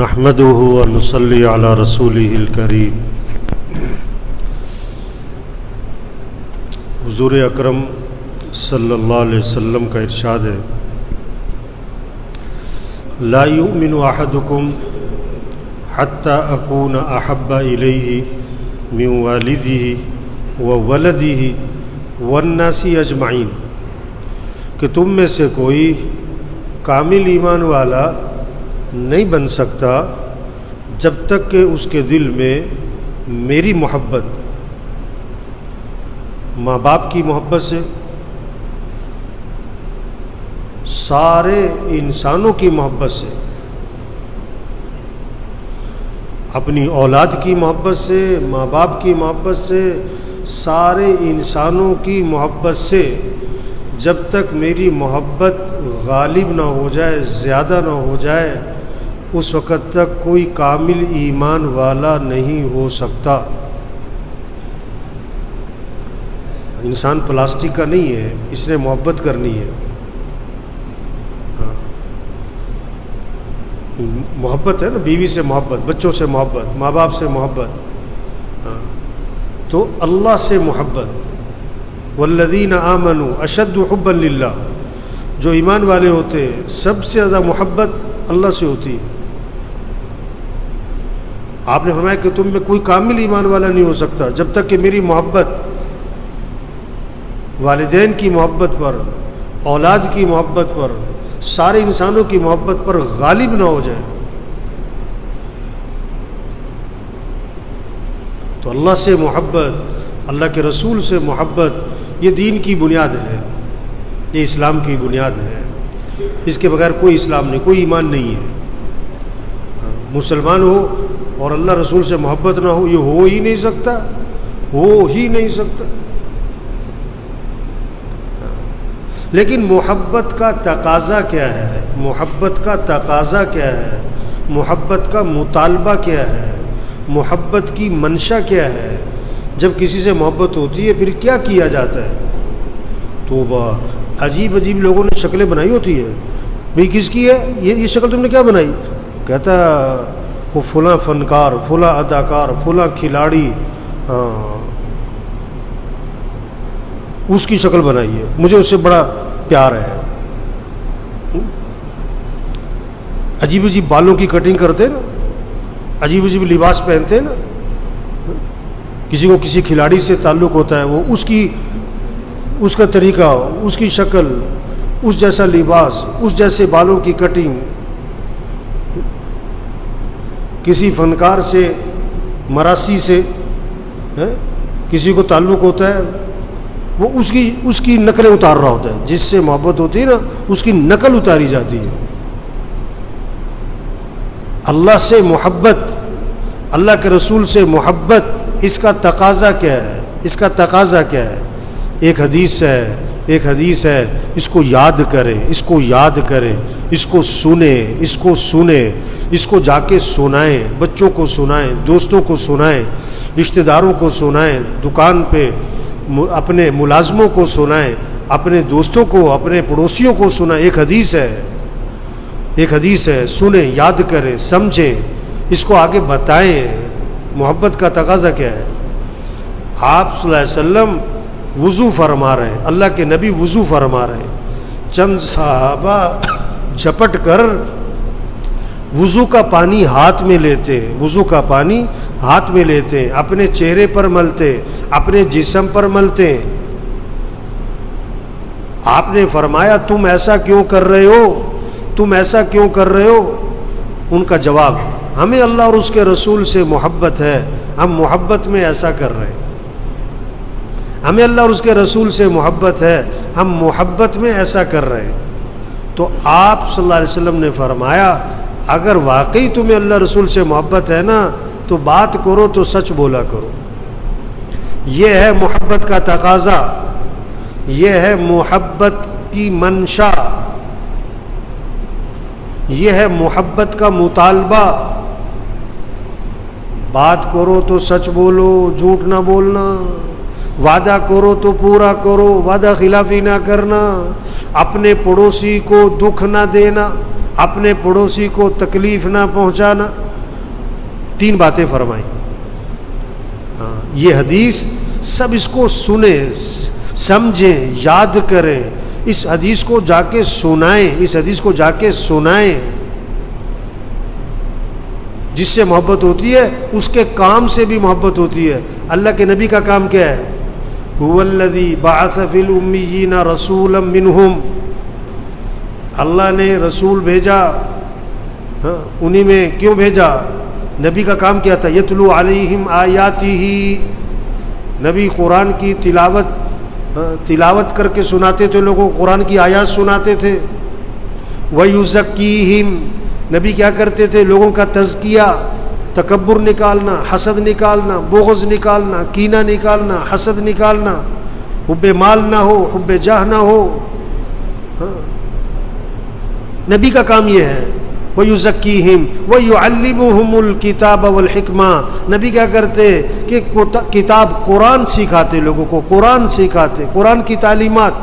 نحمده ونصلي على رسوله الكريم۔ حضور اکرم صلی اللہ علیہ وسلم کا ارشاد ہے، لا یؤمن احدکم حتی اکون احب الیہ من والدہ وولدہ والناس اجمعین، کہ تم میں سے کوئی کامل ایمان والا نہیں بن سکتا جب تک کہ اس کے دل میں میری محبت، ماں باپ کی محبت سے، سارے انسانوں کی محبت سے، اپنی اولاد کی محبت سے، ماں باپ کی محبت سے، سارے انسانوں کی محبت سے، جب تک میری محبت غالب نہ ہو جائے، زیادہ نہ ہو جائے، اس وقت تک کوئی کامل ایمان والا نہیں ہو سکتا۔ انسان پلاسٹک کا نہیں ہے، اس نے محبت کرنی ہے۔ محبت ہے نا، بیوی سے محبت، بچوں سے محبت، ماں باپ سے محبت، تو اللہ سے محبت۔ والذین آمنوا اشد حبا للہ، جو ایمان والے ہوتے ہیں سب سے زیادہ محبت اللہ سے ہوتی ہے۔ آپ نے فرمایا کہ تم میں کوئی کامل ایمان والا نہیں ہو سکتا جب تک کہ میری محبت والدین کی محبت پر، اولاد کی محبت پر، سارے انسانوں کی محبت پر غالب نہ ہو جائے۔ تو اللہ سے محبت، اللہ کے رسول سے محبت، یہ دین کی بنیاد ہے، یہ اسلام کی بنیاد ہے۔ اس کے بغیر کوئی اسلام نہیں، کوئی ایمان نہیں ہے۔ مسلمان ہو اور اللہ رسول سے محبت نہ ہو، یہ ہو ہی نہیں سکتا، ہو ہی نہیں سکتا۔ لیکن محبت کا تقاضا کیا ہے؟ محبت کا تقاضا کیا ہے؟ محبت کا مطالبہ کیا ہے؟ محبت کی منشا کیا ہے؟ جب کسی سے محبت ہوتی ہے پھر کیا کیا جاتا ہے؟ توبہ، عجیب عجیب لوگوں نے شکلیں بنائی ہوتی ہیں۔ بھئی کس کی ہے یہ شکل تم نے کیا بنائی؟ کہتا وہ فلاں فنکار، فلاں اداکار، فلاں کھلاڑی، اس کی شکل بنائی ہے، مجھے اس سے بڑا پیار ہے۔ عجیب عجیب بالوں کی کٹنگ کرتے نا، عجیب عجیب لباس پہنتے نا۔ کسی کو کسی کھلاڑی سے تعلق ہوتا ہے، وہ اس کا طریقہ، اس کی شکل، اس جیسا لباس، اس جیسے بالوں کی کٹنگ۔ کسی فنکار سے، مراسی سے کسی کو تعلق ہوتا ہے، وہ اس کی نقلیں اتار رہا ہوتا ہے۔ جس سے محبت ہوتی ہے نا، اس کی نقل اتاری جاتی ہے۔ اللہ سے محبت، اللہ کے رسول سے محبت، اس کا تقاضا کیا ہے؟ اس کا تقاضا کیا ہے؟ ایک حدیث ہے، اس کو یاد کریں، اس کو یاد کریں، اس کو سنیں، اس کو سنیں، اس کو جا کے سنائیں، بچوں کو سنائیں، دوستوں کو سنائیں، رشتہ داروں کو سنائیں، دکان پہ اپنے ملازموں کو سنائیں، اپنے دوستوں کو، اپنے پڑوسیوں کو سنائیں۔ ایک حدیث ہے، سنیں، یاد کریں، سمجھیں، اس کو آگے بتائیں۔ محبت کا تقاضا کیا ہے؟ آپ صلی اللہ علیہ وسلم وضو فرما رہے ہیں، اللہ کے نبی وضو فرما رہے ہیں، چند صحابہ جھپٹ کر وضو کا پانی ہاتھ میں لیتے ہیں، وضو کا پانی ہاتھ میں لیتے ہیں، اپنے چہرے پر ملتے، اپنے جسم پر ملتے ہیں۔ آپ نے فرمایا تم ایسا کیوں کر رہے ہو؟ تم ایسا کیوں کر رہے ہو؟ ان کا جواب، ہمیں اللہ اور اس کے رسول سے محبت ہے، ہم محبت میں ایسا کر رہے ہیں۔ ہمیں اللہ اور اس کے رسول سے محبت ہے، ہم محبت میں ایسا کر رہے ہیں۔ تو آپ صلی اللہ علیہ وسلم نے فرمایا اگر واقعی تمہیں اللہ رسول سے محبت ہے نا، تو بات کرو تو سچ بولا کرو۔ یہ ہے محبت کا تقاضا، یہ ہے محبت کی منشا، یہ ہے محبت کا مطالبہ۔ بات کرو تو سچ بولو، جھوٹ نہ بولنا، وعدہ کرو تو پورا کرو، وعدہ خلافی نہ کرنا، اپنے پڑوسی کو دکھ نہ دینا، اپنے پڑوسی کو تکلیف نہ پہنچانا، 3 باتیں فرمائیں. یہ حدیث سب اس کو سنیں، سمجھیں، یاد کریں، اس حدیث کو جا کے سنائیں، اس حدیث کو جا کے سنائیں. جس سے محبت ہوتی ہے اس کے کام سے بھی محبت ہوتی ہے. اللہ کے نبی کا کام کیا ہے؟ هو الذی بعث فی الامیین رسولا منہم، اللہ نے رسول بھیجا. انہی میں کیوں بھیجا؟ نبی کا کام کیا تھا؟ یتلو علیہم آیاتہ، نبی قرآن کی تلاوت کر کے سناتے تھے لوگوں کو، قرآن کی آیات سناتے تھے. وَيُزَكِّيهِمْ، نبی کیا کرتے تھے؟ لوگوں کا تزکیہ، تکبر نکالنا، حسد نکالنا، بغض نکالنا، کینہ نکالنا، حسد نکالنا، حب مال نہ ہو، حب جاہ نہ ہو. نبی کا کام یہ ہے. وَيُزَكِّيهِمْ وَيُعَلِّمُهُمُ الْكِتَابَ وَالْحِكْمَةَ، نبی کیا کرتے کہ کتاب قرآن سکھاتے، لوگوں کو قرآن سکھاتے، قرآن کی تعلیمات،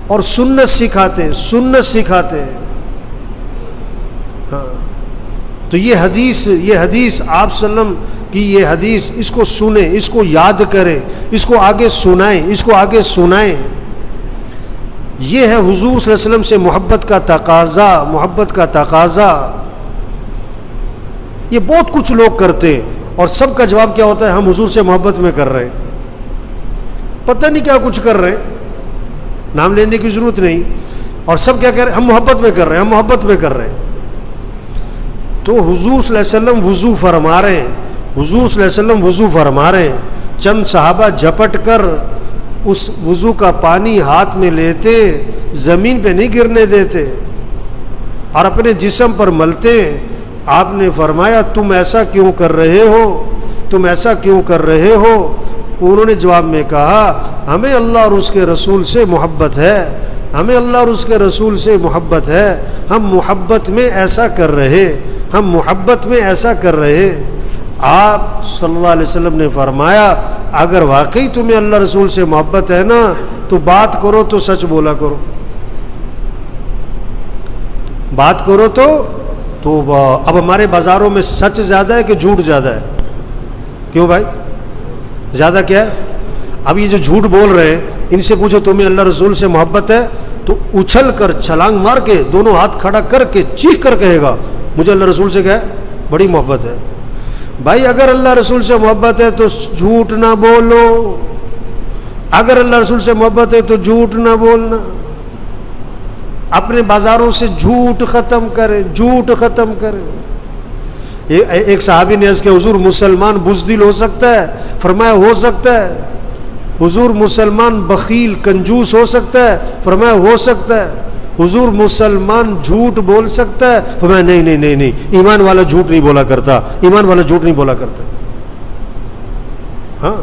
اور سنت سکھاتے، سنت سکھاتے. تو یہ حدیث آپ صلی اللہ علیہ وسلم کی یہ حدیث، اس کو سنیں، اس کو یاد کریں، اس کو آگے سنائیں، اس کو آگے سنائیں. یہ ہے حضور صلی اللہ علیہ وسلم سے محبت کا تقاضا، محبت کا تقاضا. یہ بہت کچھ لوگ کرتے ہیں اور سب کا جواب کیا ہوتا ہے؟ ہم حضور سے محبت میں کر رہے ہیں. پتہ نہیں کیا کچھ کر رہے ہیں، نام لینے کی ضرورت نہیں. اور سب کیا کہہ رہے ہیں؟ ہم محبت میں کر رہے ہیں، ہم محبت میں کر رہے ہیں. تو حضور صلی اللہ علیہ وسلم وضو فرما رہے ہیں، حضور صلی اللہ علیہ وسلم وضو فرما رہے ہیں. چند صحابہ جھپٹ کر اس وضو کا پانی ہاتھ میں لیتے، زمین پہ نہیں گرنے دیتے اور اپنے جسم پر ملتے. آپ نے فرمایا تم ایسا کیوں کر رہے ہو، تم ایسا کیوں کر رہے ہو؟ انہوں نے جواب میں کہا ہمیں اللہ اور اس کے رسول سے محبت ہے، ہمیں اللہ اور اس کے رسول سے محبت ہے، ہم محبت میں ایسا کر رہے، ہم محبت میں ایسا کر رہے. آپ صلی اللہ علیہ وسلم نے فرمایا اگر واقعی تمہیں اللہ رسول سے محبت ہے نا تو بات کرو تو سچ بولا کرو، بات کرو تو اب ہمارے بازاروں میں سچ زیادہ ہے کہ جھوٹ زیادہ ہے؟ کیوں بھائی زیادہ کیا ہے؟ اب یہ جو جھوٹ بول رہے ہیں ان سے پوچھو تمہیں اللہ رسول سے محبت ہے تو اچھل کر چھلانگ مار کے دونوں ہاتھ کھڑا کر کے چیخ کر کہے گا مجھے اللہ رسول سے کیا ہے؟ بڑی محبت ہے. بھائی اگر اللہ رسول سے محبت ہے تو جھوٹ نہ بولو، اگر اللہ رسول سے محبت ہے تو جھوٹ نہ بولنا. اپنے بازاروں سے جھوٹ ختم کرے، جھوٹ ختم کرے. ایک صحابی نے عرض کیا حضور مسلمان بزدل ہو سکتا ہے؟ فرمایا ہو سکتا ہے. حضور مسلمان بخیل کنجوس ہو سکتا ہے؟ فرمایا ہو سکتا ہے. حضور مسلمان جھوٹ بول سکتا ہے؟ فرمایا نہیں نہیں نہیں نہیں، ایمان والا جھوٹ نہیں بولا کرتا، ایمان والا جھوٹ نہیں بولا کرتا. ہاں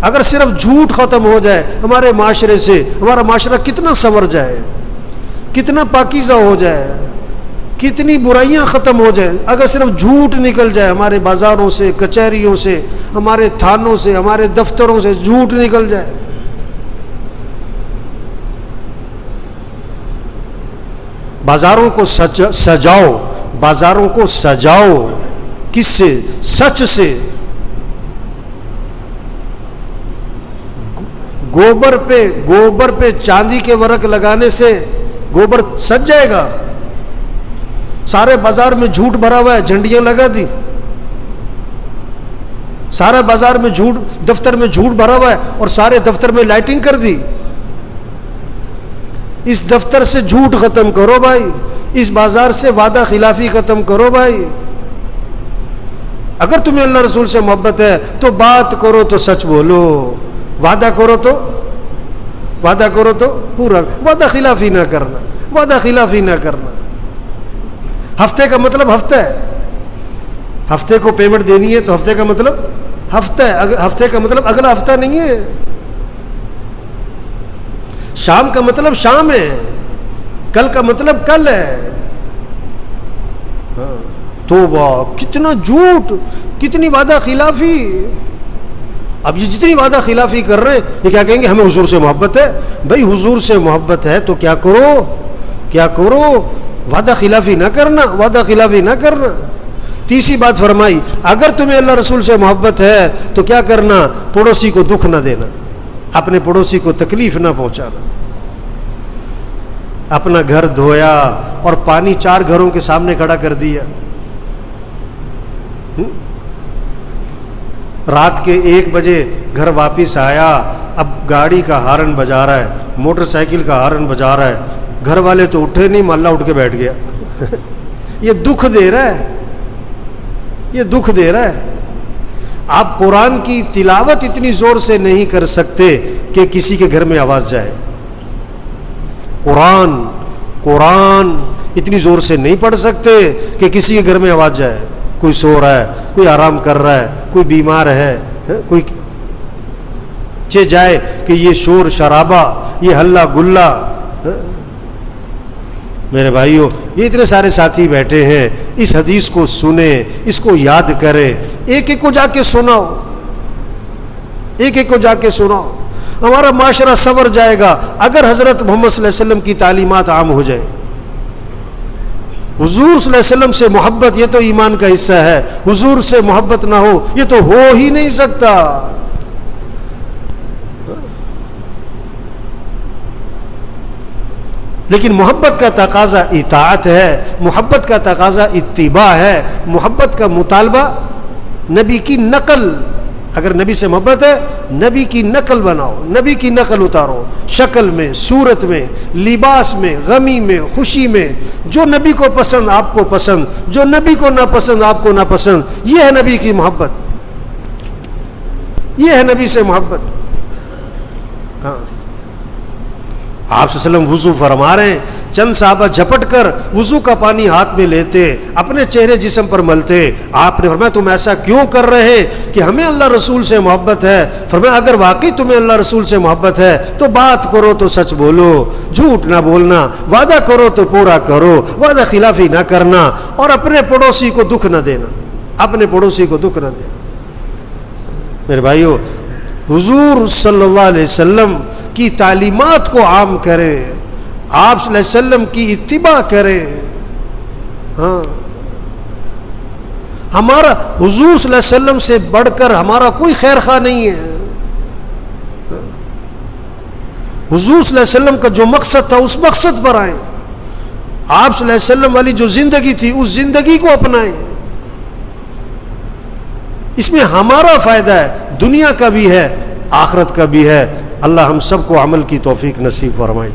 اگر صرف جھوٹ ختم ہو جائے ہمارے معاشرے سے، ہمارا معاشرہ کتنا سنور جائے، کتنا پاکیزہ ہو جائے، کتنی برائیاں ختم ہو جائیں. اگر صرف جھوٹ نکل جائے ہمارے بازاروں سے، کچہریوں سے، ہمارے تھانوں سے، ہمارے دفتروں سے جھوٹ نکل جائے. بازاروں کو سجاؤ، بازاروں کو سجاؤ کس سے؟ سچ سے. گوبر پہ چاندی کے ورق لگانے سے گوبر سج جائے گا؟ سارے بازار میں جھوٹ بھرا ہوا ہے، جھنڈیاں لگا دی. سارے بازار میں جھوٹ، دفتر میں جھوٹ بھرا ہوا ہے اور سارے دفتر میں لائٹنگ کر دی. اس دفتر سے جھوٹ ختم کرو بھائی، اس بازار سے وعدہ خلافی ختم کرو بھائی. اگر تمہیں اللہ رسول سے محبت ہے تو بات کرو تو سچ بولو، وعدہ کرو تو پورا، وعدہ خلافی نہ کرنا، وعدہ خلافی نہ کرنا. ہفتے کا مطلب ہفتہ ہے، ہفتے کو پیمنٹ دینی ہے تو ہفتے کا مطلب ہفتہ ہے، ہفتے کا مطلب اگلا ہفتہ نہیں ہے. شام کا مطلب شام ہے، کل کا مطلب کل ہے. توبہ، کتنا جھوٹ، کتنی وعدہ خلافی. اب یہ جتنی وعدہ خلافی کر رہے ہیں یہ کیا کہیں گے؟ ہمیں حضور سے محبت ہے. بھائی حضور سے محبت ہے تو کیا کرو؟ کیا کرو؟ وعدہ خلافی نہ کرنا، وعدہ خلافی نہ کرنا۔ تیسری بات فرمائی، اگر تمہیں اللہ رسول سے محبت ہے تو کیا کرنا؟ پڑوسی کو دکھ نہ دینا، اپنے پڑوسی کو تکلیف نہ پہنچانا۔ اپنا گھر دھویا اور پانی 4 گھروں کے سامنے کھڑا کر دیا، رات کے 1 بجے گھر واپس آیا، اب گاڑی کا ہارن بجا رہا ہے، موٹر سائیکل کا ہارن بجا رہا ہے، گھر والے تو اٹھے نہیں، محلہ اٹھ کے بیٹھ گیا۔ یہ دکھ دے رہا ہے، یہ دکھ دے رہا ہے۔ آپ قرآن کی تلاوت اتنی زور سے نہیں کر سکتے کہ کسی کے گھر میں آواز جائے۔ قرآن اتنی زور سے نہیں پڑھ سکتے کہ کسی کے گھر میں آواز جائے، کوئی سو رہا ہے، کوئی آرام کر رہا ہے، کوئی بیمار ہے، کوئی چے جائے کہ یہ شور شرابہ، یہ ہلہ گلہ۔ میرے بھائیوں، یہ اتنے سارے ساتھی بیٹھے ہیں، اس حدیث کو سنیں، اس کو یاد کریں، ایک ایک کو جا کے سناؤ، ایک ایک کو جا کے سناؤ۔ ہمارا معاشرہ سنور جائے گا اگر حضرت محمد صلی اللہ علیہ وسلم کی تعلیمات عام ہو جائے۔ حضور صلی اللہ علیہ وسلم سے محبت یہ تو ایمان کا حصہ ہے، حضور سے محبت نہ ہو یہ تو ہو ہی نہیں سکتا۔ لیکن محبت کا تقاضا اطاعت ہے، محبت کا تقاضا اتباع ہے، محبت کا مطالبہ نبی کی نقل۔ اگر نبی سے محبت ہے، نبی کی نقل بناؤ، نبی کی نقل اتارو، شکل میں، صورت میں، لباس میں، غمی میں، خوشی میں، جو نبی کو پسند آپ کو پسند، جو نبی کو ناپسند آپ کو ناپسند۔ یہ ہے نبی کی محبت، یہ ہے نبی سے محبت۔ ہاں، آپ صلی اللہ علیہ وسلم وضو فرما رہے ہیں، چند صحابہ جھپٹ کر وضو کا پانی ہاتھ میں لیتے، اپنے چہرے جسم پر ملتے۔ آپ نے فرمایا تم ایسا کیوں کر رہے کہ ہمیں اللہ رسول سے محبت ہے؟ فرمایا اگر واقعی تمہیں اللہ رسول سے محبت ہے تو بات کرو تو سچ بولو، جھوٹ نہ بولنا، وعدہ کرو تو پورا کرو، وعدہ خلافی نہ کرنا، اور اپنے پڑوسی کو دکھ نہ دینا، اپنے پڑوسی کو دکھ نہ دینا۔ میرے بھائیو، حضور صلی اللہ علیہ وسلم کی تعلیمات کو عام کریں، آپ صلی اللہ علیہ وسلم کی اتباع کریں۔ ہاں، ہمارا حضور صلی اللہ علیہ وسلم سے بڑھ کر ہمارا کوئی خیر خواہ نہیں ہے۔ حضور صلی اللہ علیہ وسلم کا جو مقصد تھا اس مقصد پر آئیں، آپ صلی اللہ علیہ وسلم والی جو زندگی تھی اس زندگی کو اپنائیں۔ اس میں ہمارا فائدہ ہے، دنیا کا بھی ہے، آخرت کا بھی ہے۔ اللہ ہم سب کو عمل کی توفیق نصیب فرمائے۔